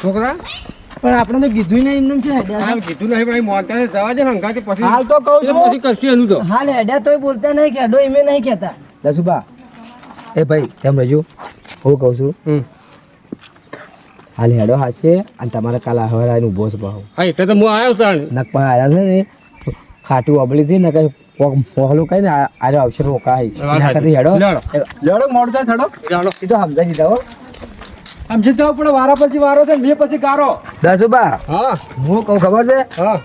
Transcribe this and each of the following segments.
છોકરા પણ આપણે તો કીધું નહીં એમને છે હાલ કીધું નહીં ભાઈ મોટા જવા દે હંગાથી પછી હાલ તો કહું છું પછી કરશું એનું તો હાલ હેડ્યા તોય બોલતા નહીં કે હેડો એમે નહીં કહેતા દસુબા એ ભાઈ તેમ રજુ હું કહું છું હાલ હેડો હાચે અને તમારે કાલ હવાર આવીને ઊભો છે ભાવ હા એટલે તો હું આવ્યો તાણ નક પણ આવ્યા છે ને ખાટું અબળી છે ને કઈ મોહલું કઈ ને આરે અવસર રોકાય એના કરતા હેડો લેડો મોડ થાય થડો ચાલો એ તો સમજાઈ દીધા હો સમજી જાવ પણ વારા પછી વારો છે મેં પછી ગારો દસુબા હા હું કહું ખબર છે હા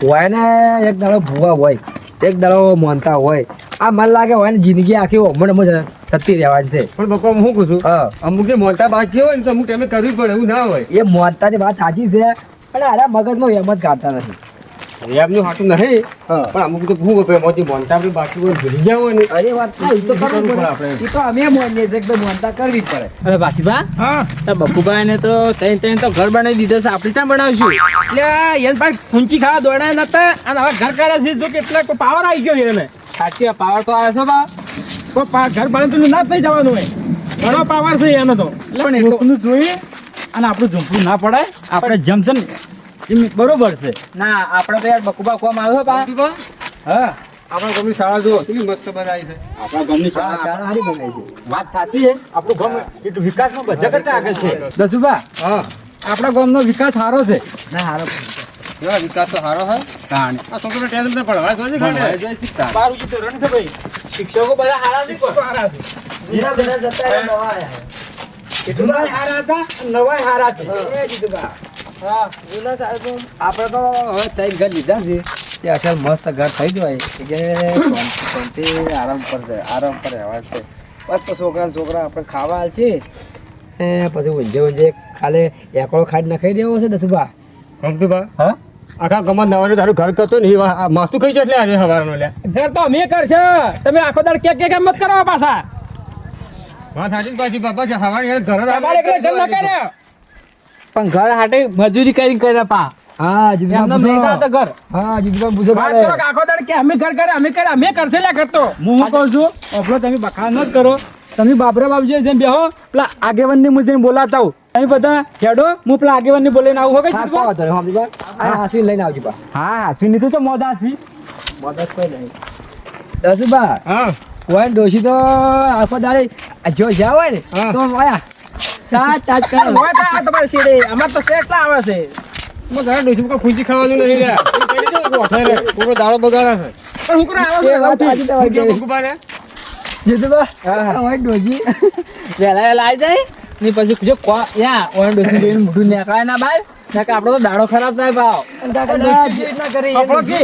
હોય ને એક દાડો ભૂવા હોય એક દાડો મોનતા હોય આ મને લાગે હોય ને જિંદગી આખી ઉમર થતી રહેવાની છે પણ બપોર હું કહું છું હા અમુક જે મોટા બાકી હોય ને તો અમુક ટાઈમે કરવી પડે એવું ના હોય એ મોનતાની વાત સાચી છે પણ આરા મગજમાં એમ જ કાઢતા નથી એમનું હાટું નહીં પણ અમુક તો શું કહે મોટી મોટા આપણે બાકી હોય ભૂલી ગયા હોય ને અરે વાત ના, ઈ તો કરવું પડે આપણે. ઈ તો અમે મોનીએ છે કે મોનતા કરવી જ પડે અરે બાકીબા તો બકુભાઈ ને તો તઈ તો ઘર બનાવી દીધો છે આપણે ક્યાં બનાવશું એટલે એને પાસે ખૂંચી ખાવા દોડાય નતા અને હવે ઘર કરે છે જો કેટલા પાવર આવી ગયો એને સાચી પાવર તો આવે છે બા તો ઘર બને ના થઈ જવાનું હોય ઘણો પાવર છે એનો તો પણ એટલું જોઈએ અને આપણું ઝૂંપડું ના પડાય આપણે જમશે ને એમ બરોબર છે ના આપણે તો યાર બકુબા કોમ આવ્યો બા હા આપણા ગામની શાળા જુઓ કેવી મસ્ત બનાવી છે આપણા ગામની હા, શાળા હારી બનાવી છે વાત સાચી છે આપણું ગામ એટલું વિકાસમાં બધા કરતા આગળ છે દસુભા હા આપણા ગામનો વિકાસ સારો છે ના હારો ના, વિકાસ તો સારો છે આ છોકરો ટેન્શન ના પડવા જોઈએ ખાલી. બારું જે ધોરણ છે ભાઈ શિક્ષકો બધા હારા છે કોઈ હારા છે જૂના બધા જતા રહ્યા, નવા આયા. જૂના હારા હતા નવા હારા છે એ જીતુભા, હા જૂના સાહેબ આપણે તો હવે ત્રણ ઘર લીધા છે તે અસલ મસ્ત ઘર થઈ જાય કે શાંતિ આરામ પર રહેવા છે બસ તો છોકરા આપણે ખાવા હાલ છે એ પછી ઊંઝે ખાલી એકડો ખાઈ નાખી દેવો છે દસુભા કંપનીભા, હા આખા ગામમાં નવાનું તારું ઘર કરતો ને એ માથું ખાઈ જાય એટલે આજે સવારનો લે ઘર તો અમે કરશે તમે આખો દાડ કે મત કરો પાછા વાત સાચી જ પાછી બાપા છે સવારે યાર ઘર જ તમારે ઘર ન કરે પણ ઘર હાટે મજૂરી કરીને કરે પા હા એમને જીતુભા નહીં આવતા ઘર હા જીતુભા પૂછો વાત કરો કે આખો દાડ કે અમે ઘર કરે અમે કરશે લે ઘર તો હું શું કહું છું આપણો તમે બખાન ન કરો તમે બાબરા બાબજી જેમ બેહો પેલા આગેવાનની મુજબ બોલાતા હોઉં તમે બધા હેડો હું પેલા આગેવાનની બોલીને આવું હોય હા કહો તો હા જીતુભા આ હાસી લઈને આવજો બા હા હાસવી તો મોદાસી મદદ કોઈ નહીં દસુભા હા કોઈ ડોશી તો આખો દાડે જો જાવ હોય ને હા. તો વાયા તાજ કરે હોય તો આ તમારી સીડી અમાર તો શેટલા આવે છે હું ઘરે ડોસી કોઈ ખુશી ખાવાનું નહીં લે એ કરી દો ગોઠે રે પૂરો દાડો બગાડે છે પણ હું કરે આવે એ વાત સાચી તમારી કેવું કહેવી. બકુબા રે? જીતુભા હવે ડોશી વહેલા આવી જાય ને પછી જો યા ઓન ડોસી જોઈને મોઢું નેકાય ના બાય ના કે આપણો તો દાડો ખરાબ થાય ભાવ કાકા ડોશી ના કરે આપણો કે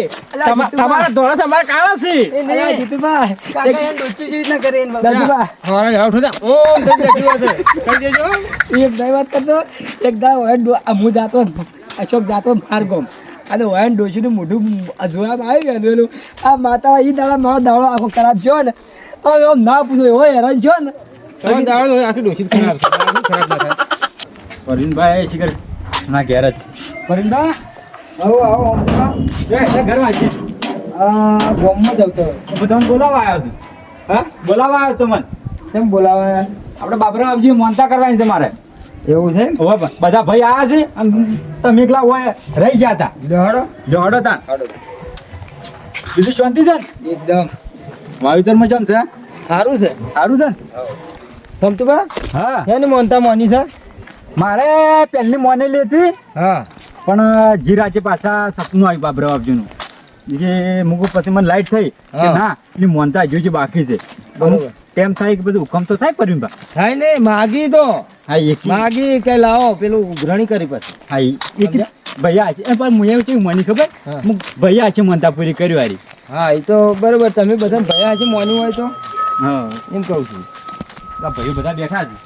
તમારા ધોળા અમારે કાળા છે અલા જીતુભા કાકા એને ડોશી જેવી ના કરે એને દસુભા સવારે જાવ ઉઠો જા. ઓમ થઈ બેઠી હોય છે કરી દેજો એક ભાઈ વાત કરતો એક દાડો હું જાતો અશોક જાતો માર્ગોમ અને વાયન ડોશીનું મોઢું જોવામાં આવી ગયું પેલું આ માતા એ દાડા મારો દાડો આખો ખરાબ થયો ને હવે આમ ના પૂછો એવો હેરાન થયો ને તમે દાડો આખી ડોસી ખરાબ છે દાડો ખરાબ ના થાય પરવીનભાઈ શિખર ના ઘેર જ પરવીનભાઈ આવો આવો ઘરમાં છે ગોમમાં જતો હું તમને બોલાવવા આવ્યો છું હા બોલાવવા આવ્યો છું તમને કેમ બોલાવે આપણે બાબરા બાબજી મોનતા કરવાની છે મારે એવું છે હવે બધા ભાઈ આવ્યા છે અને તમે એકલા હોય રહી ગયા હતા લેહડો જો હડો તા બીજું શાંતિ છે ને? એકદમ વાવેતરમાં કેમ છે સારું છે સારું છે ને? ગમતું બા હા છે ને મોનતા મોની છે મારે પહેલી મોનેલી હતી હા પણ જીરાચે પાછા સપનું આવ્યું બાબરા બાબજીનું કે મૂકું પછી મને લાઈટ થઈ કે હા. ના એની મોનતા હજુ જે બાકી છે બરોબર. તેમ થાય કે બધું હુકમ તો થાય પરવીનભા થાય ને માગી તો હા એક માગી કઈ લાવો પેલું ઉઘરાણી કરી પછી હા એક ભૈયા છે એ પણ હું એવું કેવું મને ખબર હા. હું ભૈયા છે મોનતા પૂરી કરી વારી હા એ તો બરોબર તમે બધા ભયા છે મોની હોય તો હા એમ કહું છું આ ભાઈઓ બધા બેઠા છે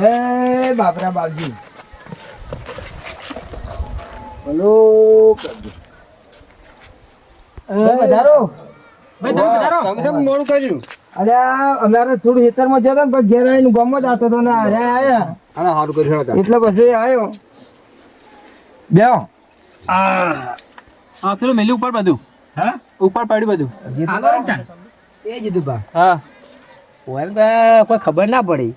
એ બાપરા બાપજી બોલો વધારો ભાઈ તમે વધારો. તમે કેમ મોડું કર્યું અરે અમારે થોડું ખેતરમાં જતો ને પછી ઘેર આવીને ગામમાં જતો હતો ને અરે આયા આને સારું કર્યું હતા એટલે પછી આવ્યો બેહો હા પેલું મેલી ઉપર બધું હા ઉપર પડ્યું બધું આલો રમતા એ જીધું બા હા કોઈ ખબર ના પડી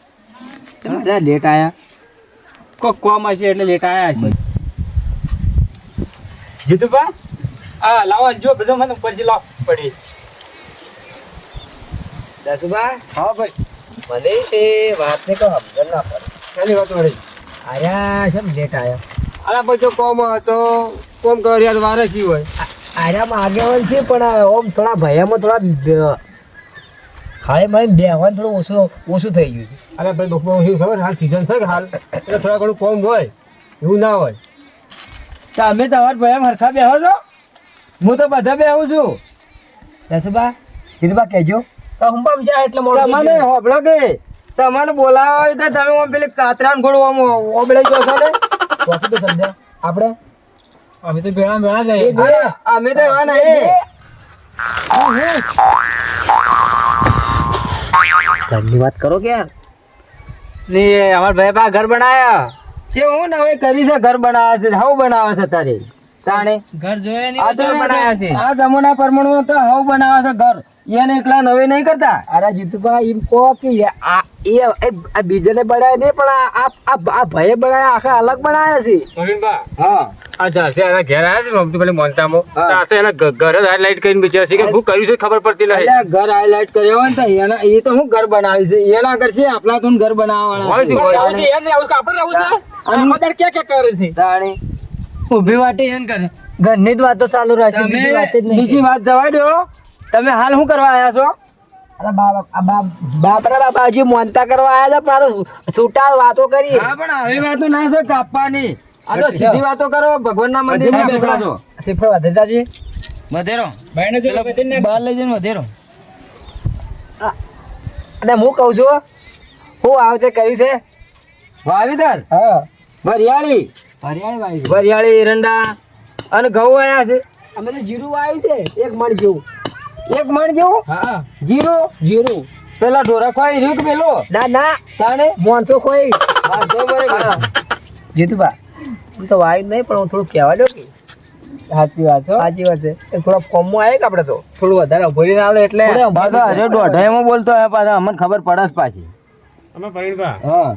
લેટ આયા કોક કોમ હશે એટલે લેટ આયા હશે. જીતુભા હા લાવો જો બધો મને પછી લાવ પડી. દસુબા હા ભાઈ મને તે વાતને કહો સમજણ ના પડે. ચાલી વાત વળી. આર્યા છે લેટ આવ્યા. અલા પછી કોમ હતો કોમ કર્યા તો વારે જી હોય. આર્યામાં આગેવાન છે પણ ઓમ થોડા ભયામાં થોડા હાલે મને બેહવાનું થોડું ઓછું થઈ ગયું છે. અરે ભાઈ બપોર શું ખબર હાલ સીઝન છે કે હાલ એટલે થોડા ઘણું કોમ હોય એવું ના હોય. તમે તમારા ભાઈ હરખા બેહો છો હું તો બધા બેહું છું. દસુબા જીતુબા કહેજો. તો હું પણ જાય એટલે મોડું થઈ તમને ગયું. હોબળો કે તમારે બોલાવો હોય તો તમે આમ પેલી કાતરાને ઘોડું આમ ઓબળાઈ ગયો છો ને. વાંચી તો સમજ્યા આપણે અમે તો ભેળા ભેળા જઈએ. અરે, અમે તો એવા નહીં. ઘરની વાત કરો કે ને અમારા ભાઈ પા ઘર બનાયા. તે હું ને હવે કરી છે ઘર બનાવે છે હવ બનાવે છે તારે તાણે ઘર જોયે નહીં આ તો તો બનાયા છે. આ જમાના પ્રમાણે તો હવ બનાવે છે ઘર એને એકલા નવે નહીં કરતા. અરે જીતુબા એમ કહો કે આ બીજાને બનાવે નહીં પણ આ ભાઈએ બનાવ્યા આખા અલગ બનાવ્યા છે. નવીનબા હા આ જશે એના ઘેર આવ્યા છે મમતું પેલી મોનતામાં હા. તો આ તો એના ઘર જ હાઈલાઇટ કરીને બીજા છે કે હું કર્યું છે ખબર પડતી નહીં. એટલે ઘર હાઈલાઇટ કર્યો હોય ને તો એના એ તો હું ઘર બનાવી છે એના કરશે આપણા તો ઘર બનાવવાના હોય છે, છે. હોય. આવું છે, એને આવું કે આપણે આવું છે. આખો દાડો ક્યાં ક્યાં કરે છે. તાણે ઊભી વાટે એમ કરે ઘરની જ વાતો ચાલુ રહેશે બીજી વાત જ તમે નહીં. બીજી વાત જવા દો તમે હાલ શું કરવા આવ્યા છો. અરે બાપરા બાબાજી મોનતા કરવા આવ્યા હતા મારું છૂટા વાતો કરી. હા પણ આવી વાતો ના છો કાપવાની આ તો સીધી વાતો કરો ભગવાનના મંદિરમાં બેઠા છો. શ્રીફળ વધેતાજી વધેરો બહાર લઈ જઈને વધેરો. અને હું કહું છું હું આ વખતે કર્યું છે વાવેતર હા વરિયાળી હરિયાળી વાવી વરિયાળી એરંડા અને ઘઉં આયા છે અમે તો જીરું વાવ્યું છે 1 મણ જેવું. 1 મણ જેવું હા જીરું જીરું પેલા ઢોરા ખવાય રહ્યું કે પેલો ના ના તાણે મોણસો ખોઈ હા તો બરાબર. જીતુબા હું તો વાવ્યું નહીં પણ હું થોડું કહેવા દો કે સાચી વાત છે. સાચી વાત છે એ થોડા ફોર્મમાં આવે કે આપણે તો થોડું વધારે ઉભો રહીને આવે એટલે પાછો અરે દોઢાઈમાં બોલતો હોય પાછા અમને ખબર પડે જ પાછી. અમે પરવીનબા હા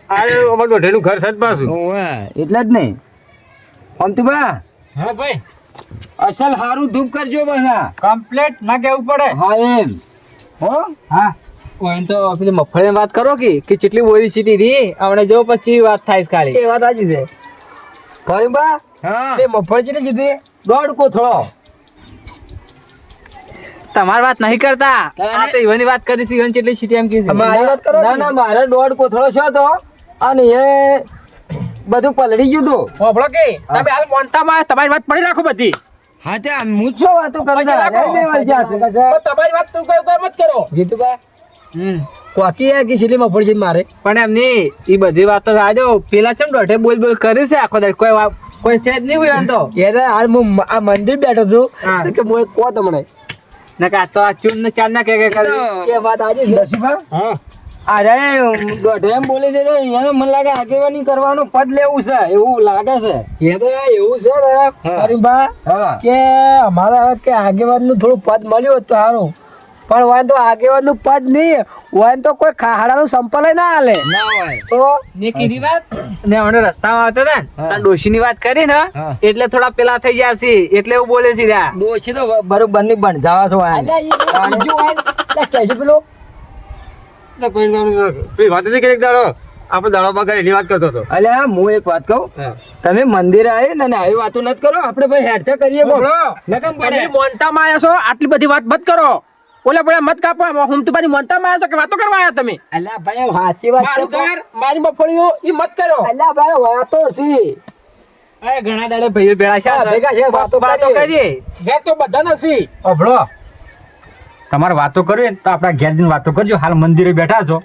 આ અમારું દોઢેનું ઘર છે જ પાછું. ઓવે એટલે જ નહીં અમતુબા હા ભાઈ અસલ હારું ધૂપ કરજો પાછા કમ્પ્લીટ ના કેવું પડે. હા એમ હો હા ઓય તો પેલી મફળીની વાત કરો કે કેટલી ઓરી સીટી રહી હમણાં જો પછી વાત થાય છે ખાલી. એ વાત સાચી છે ફરીબા હા તે મફળ છે ને જીતી દોઢ કોથળો તમારી વાત નહીં કરતા આ તો ઈવનની વાત કરી છે. ઈવન કેટલી સીટી એમ કે છે. મારી વાત કરો ના ના મારે દોઢ કોથળો છે તો અને એ બધું પલળી ગયું તું. હોભળો કે તમે હાલ મોનતામાં તમારી વાત પડી રાખો બધી. હા તે હું જ શું વાતો કરતા પછી રાખો. અરે બે વાર જ્યાં છે. તો તમારી વાત તું કોઈ મત કરો. જીતુબા કોકી આ કે છેલ્લી મફળ છે મારે પણ એમ નહીં એ બધી વાતો રાજો પેલા ચમ દોઢે બોલ બોલ કરી છે આખો દાડો કોઈ સેજ નહીં હોય એમ તો. યાર હાલ હું આ મંદિર બેઠો છું હા. તો કે હું કહો તમને નકર આ તો આ ચૂન ને ચાર ના કે કરી. એ વાત સાચી છે દશીબા, હા અરે દોઢે એમ બોલે છે ને એને મને લાગે આગેવાની કરવાનું પદ લેવું છે એવું લાગે છે. એ તો એવું છે ને હા. ફરીબા હા કે અમારે હવે કે આગેવાન નું થોડું પદ મળ્યું હોત તો સારું પણ વાન તો આગેવાન નું પદ નહીં વાન તો કોઈ ખાડા નું સંપલ ના હાલે ના હોય તો ને કીધી વાત ને હમણે રસ્તામાં આવતા હતા ને હા. તાર ડોશીની વાત કરી ને હા. એટલે થોડા પેલા થઈ ગયા છે એટલે એવું બોલે છે રહ્યા. ડોશી તો બરોબર ની બન જાવા છો આયા. અલ્યા એ બીજું હોય એટલે કહેજો પેલો એટલે પરવીનબા પેલી વાત હતી કે એક દાડો આપણે દાડો બગાડ એની વાત કરતો હતો. અલ્યા હું એક વાત કહું તમે મંદિરે આવી ને આવી વાતો નથી કરો આપણે ભાઈ હેડતા કરીએ કોક. નકમ પડે. તમે મોનતામાં આવ્યા છો આટલી બધી વાત મત કરો. ઓલા બોલા મત કાપો હું તો પાછી મોનતામાં આવ્યા છો કે વાતો કરવા આવ્યા તમે. અલ્યા ભાઈ સાચી વાત મારું છે ઘર મારી મફળીઓ એ મત કરો. અલ્યા ભાઈ વાતો છે અરે ઘણા દાડે ભાઈઓ ભેળા છે હા, ભેગા છે, વાતો કરીએ. ઘર તો બધા નથી. અભળો તમારે વાતો કરવી ને તો આપણા ઘેર જઈને વાતો કરજો હાલ મંદિરે બેઠા છો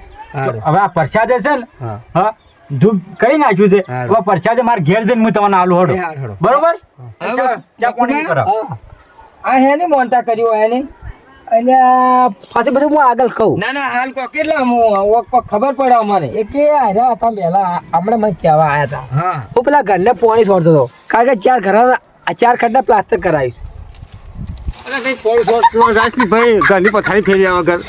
હવે આ પ્રસાદે છે ને હા ધૂપ કઈ નાખ્યું છે હવે પ્રસાદે મારે ઘેર જઈને હું તમને આલુ હડો બરોબર ચા પાણી કરો આ હે ને મોનતા કર્યું હે ને અલ્યા પાછી બધું હું આગળ કહું ના ના હાલ કો કેટલા હું ખબર પડે અમારે એ કે આયા હતા પહેલા હમણાં મને કહેવા આવ્યા હતા હા હું પેલા ઘરને પાણી છોડતો હતો કારણ કે 4 ખંડના પ્લાસ્ટર કરાવીશ અરે કઈ પોળ રાજની ભાઈ ઘરની પથારી ફેરી વગર.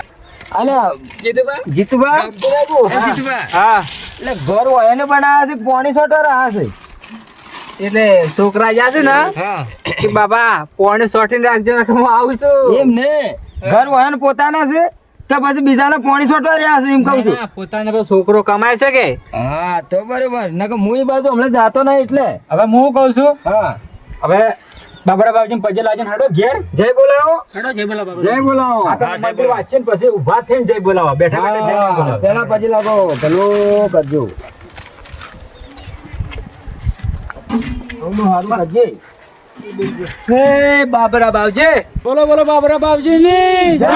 અલ્યા જીતુબા જીતુબા જીતુબા જીતુબા હા એટલે ઘર હોય એને બનાવ્યા છે પોણી સોટો રહ્યા છે એટલે છોકરા જ્યાં છે ને હા કે બાબા પોણે સોટીને રાખજો ને હું આવું છું એમ ને ઘર હોય ને પોતાના છે કે પછી બીજાને પોણી સોટવા રહ્યા છે એમ કહું છું ના, પોતાને તો છોકરો કમાય છે કે હા તો બરોબર નકર હું એ બાજુ હમણાં જાતો નહીં એટલે હવે હું કહું છું હા હવે બાબરા બાબુજી પજે લાજીને હડો ઘેર જય બોલાવો હેડો જય બોલા બાબા જય બોલાવો આ તો મંદિર વાંચીએ ને પછી ઊભા થઈને જય બોલાવો બેઠા બેઠા જય બોલાવો પેલા પછી લાગો ભલો કરજો હે બાબરા બાવજી બોલો બોલો બાબરા બાબુજીની જય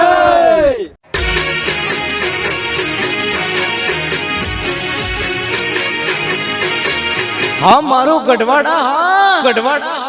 હા મારું ગઢવાડા હા ગઢવાડા